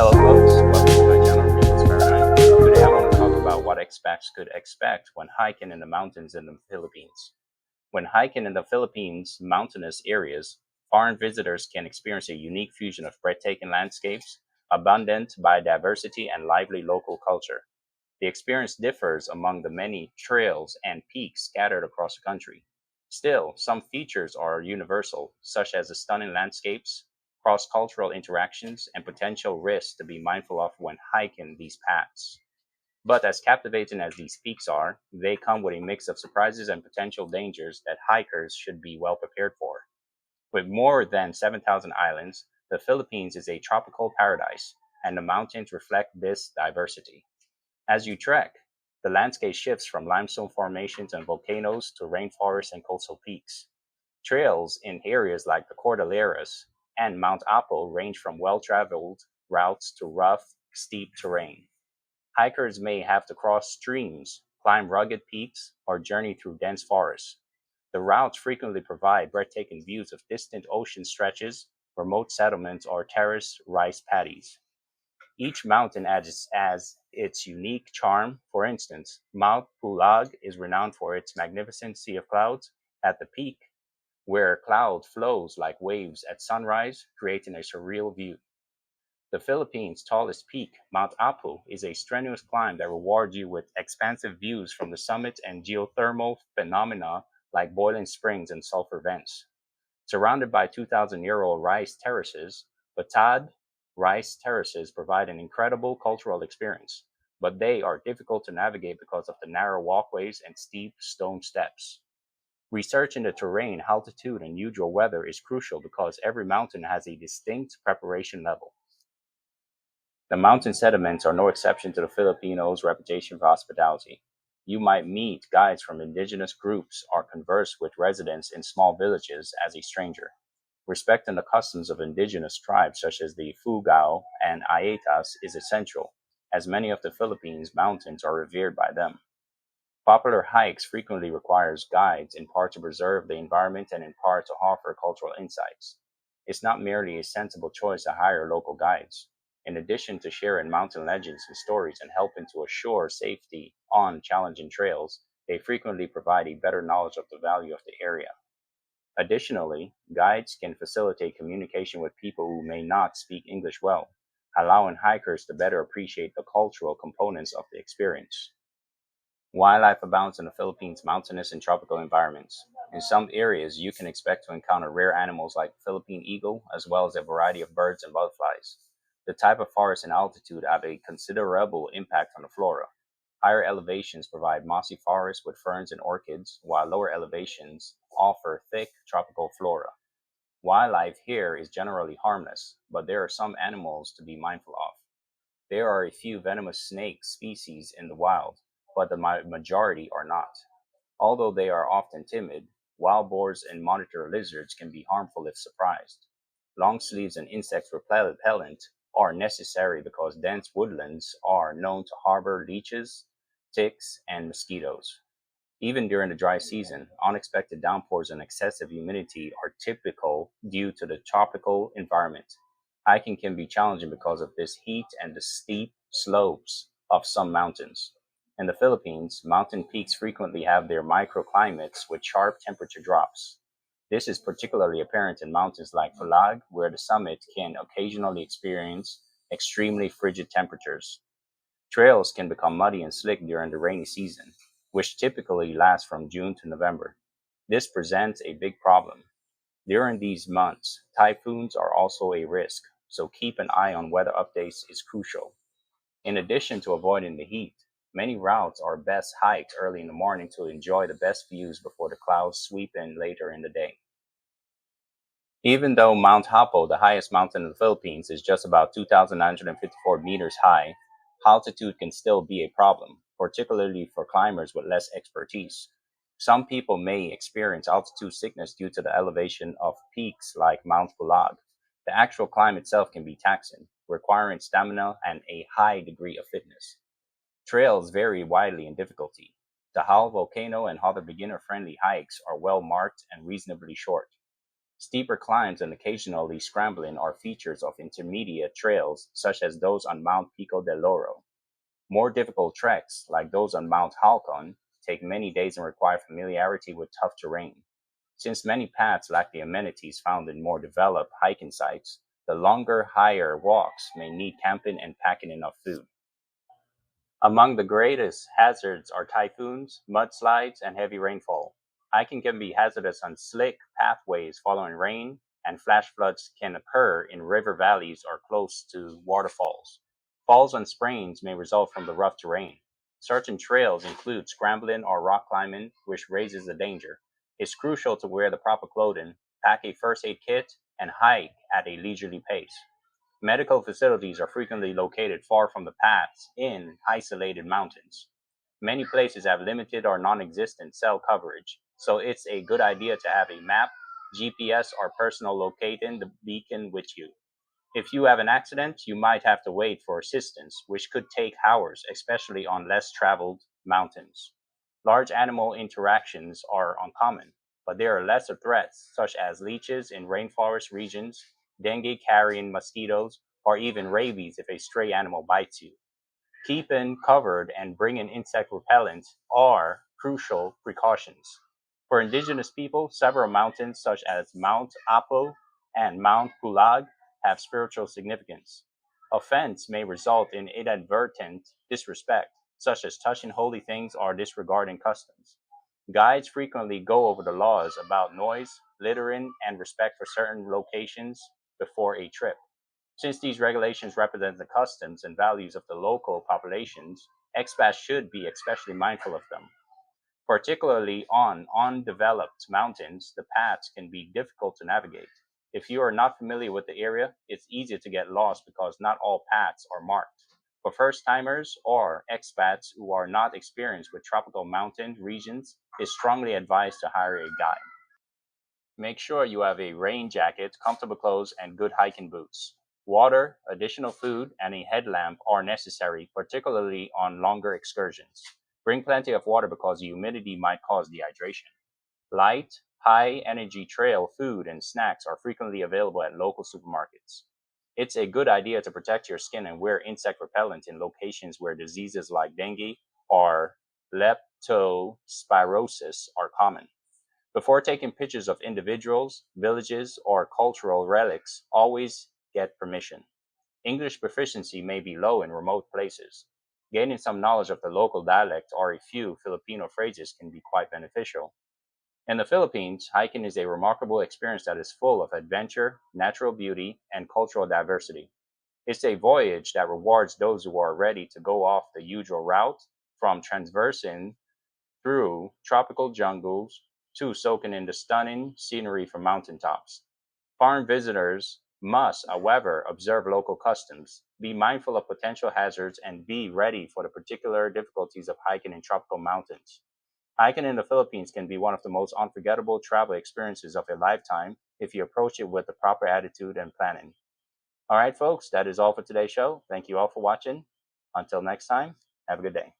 Hello, folks. Welcome to my channel, Rico's Paradigm. Today, I want to talk about what expats could expect when hiking in the mountains in the Philippines. When hiking in the Philippines' mountainous areas, foreign visitors can experience a unique fusion of breathtaking landscapes, abundant biodiversity, and lively local culture. The experience differs among the many trails and peaks scattered across the country. Still, some features are universal, such as the stunning landscapes, cross-cultural interactions, and potential risks to be mindful of when hiking these paths. But as captivating as these peaks are, they come with a mix of surprises and potential dangers that hikers should be well prepared for. With more than 7,000 islands, the Philippines is a tropical paradise, and the mountains reflect this diversity. As you trek, the landscape shifts from limestone formations and volcanoes to rainforests and coastal peaks. Trails in areas like the Cordilleras and Mount Apo range from well-traveled routes to rough, steep terrain. Hikers may have to cross streams, climb rugged peaks, or journey through dense forests. The routes frequently provide breathtaking views of distant ocean stretches, remote settlements, or terraced rice paddies. Each mountain has its unique charm. For instance, Mount Pulag is renowned for its magnificent sea of clouds at the peak, where cloud flows like waves at sunrise, creating a surreal view. The Philippines' tallest peak, Mount Apu, is a strenuous climb that rewards you with expansive views from the summit and geothermal phenomena like boiling springs and sulfur vents. Surrounded by 2,000-year-old rice terraces, Batad rice terraces provide an incredible cultural experience, but they are difficult to navigate because of the narrow walkways and steep stone steps. Research in the terrain, altitude, and usual weather is crucial because every mountain has a distinct preparation level. The mountain sediments are no exception to the Filipinos' reputation for hospitality. You might meet guides from indigenous groups or converse with residents in small villages as a stranger. Respecting the customs of indigenous tribes such as the Fugao and Aetas is essential, as many of the Philippines' mountains are revered by them. Popular hikes frequently requires guides, in part to preserve the environment and in part to offer cultural insights. It's not merely a sensible choice to hire local guides. In addition to sharing mountain legends and stories and helping to assure safety on challenging trails, they frequently provide a better knowledge of the value of the area. Additionally, guides can facilitate communication with people who may not speak English well, allowing hikers to better appreciate the cultural components of the experience. Wildlife abounds in the Philippines' mountainous and tropical environments. In some areas, you can expect to encounter rare animals like the Philippine eagle, as well as a variety of birds and butterflies. The type of forest and altitude have a considerable impact on the flora. Higher elevations provide mossy forests with ferns and orchids, while lower elevations offer thick tropical flora. Wildlife here is generally harmless, but there are some animals to be mindful of. There are a few venomous snake species in the wild, but the majority are not. Although they are often timid, wild boars and monitor lizards can be harmful if surprised. Long sleeves and insect repellent are necessary because dense woodlands are known to harbor leeches, ticks, and mosquitoes. Even during the dry season, unexpected downpours and excessive humidity are typical due to the tropical environment. Hiking can be challenging because of this heat and the steep slopes of some mountains. In the Philippines, mountain peaks frequently have their microclimates with sharp temperature drops. This is particularly apparent in mountains like Pulag, where the summit can occasionally experience extremely frigid temperatures. Trails can become muddy and slick during the rainy season, which typically lasts from June to November. This presents a big problem. During these months, typhoons are also a risk, so keep an eye on weather updates is crucial. In addition to avoiding the heat, many routes are best hiked early in the morning to enjoy the best views before the clouds sweep in later in the day. Even though Mount Hapo, the highest mountain in the Philippines, is just about 2,954 meters high, altitude can still be a problem, particularly for climbers with less expertise. Some people may experience altitude sickness due to the elevation of peaks like Mount Pulag. The actual climb itself can be taxing, requiring stamina and a high degree of fitness. Trails vary widely in difficulty. The Hal volcano and other beginner-friendly hikes are well marked and reasonably short. Steeper climbs and occasionally scrambling are features of intermediate trails, such as those on Mount Pico del Loro. More difficult treks, like those on Mount Halcon, take many days and require familiarity with tough terrain. Since many paths lack the amenities found in more developed hiking sites, the longer, higher walks may need camping and packing enough food. Among the greatest hazards are typhoons, mudslides, and heavy rainfall. Hiking can be hazardous on slick pathways following rain, and flash floods can occur in river valleys or close to waterfalls. Falls and sprains may result from the rough terrain. Certain trails include scrambling or rock climbing, which raises the danger. It's crucial to wear the proper clothing, pack a first aid kit, and hike at a leisurely pace. Medical facilities are frequently located far from the paths in isolated mountains. Many places have limited or non existent cell coverage, so it's a good idea to have a map, GPS, or personal locating the beacon with you. If you have an accident, you might have to wait for assistance, which could take hours, especially on less traveled mountains. Large animal interactions are uncommon, but there are lesser threats, such as leeches in rainforest regions, dengue carrying mosquitoes, or even rabies if a stray animal bites you. Keeping covered and bringing insect repellent are crucial precautions. For indigenous people, several mountains such as Mount Apo and Mount Pulag have spiritual significance. Offense may result in inadvertent disrespect, such as touching holy things or disregarding customs. Guides frequently go over the laws about noise, littering, and respect for certain locations before a trip. Since these regulations represent the customs and values of the local populations, expats should be especially mindful of them. Particularly on undeveloped mountains, the paths can be difficult to navigate. If you are not familiar with the area, it's easy to get lost because not all paths are marked. For first timers or expats who are not experienced with tropical mountain regions, it's strongly advised to hire a guide. Make sure you have a rain jacket, comfortable clothes, and good hiking boots. Water, additional food, and a headlamp are necessary, particularly on longer excursions. Bring plenty of water because the humidity might cause dehydration. Light, high energy trail food and snacks are frequently available at local supermarkets. It's a good idea to protect your skin and wear insect repellent in locations where diseases like dengue or leptospirosis are common. Before taking pictures of individuals, villages, or cultural relics, always get permission. English proficiency may be low in remote places. Gaining some knowledge of the local dialect or a few Filipino phrases can be quite beneficial. In the Philippines, hiking is a remarkable experience that is full of adventure, natural beauty, and cultural diversity. It's a voyage that rewards those who are ready to go off the usual route, from traversing through tropical jungles to soaking in the stunning scenery from mountaintops. Foreign visitors must, however, observe local customs, be mindful of potential hazards, and be ready for the particular difficulties of hiking in tropical mountains. Hiking in the Philippines can be one of the most unforgettable travel experiences of a lifetime if you approach it with the proper attitude and planning. All right, folks, that is all for today's show. Thank you all for watching. Until next time, have a good day.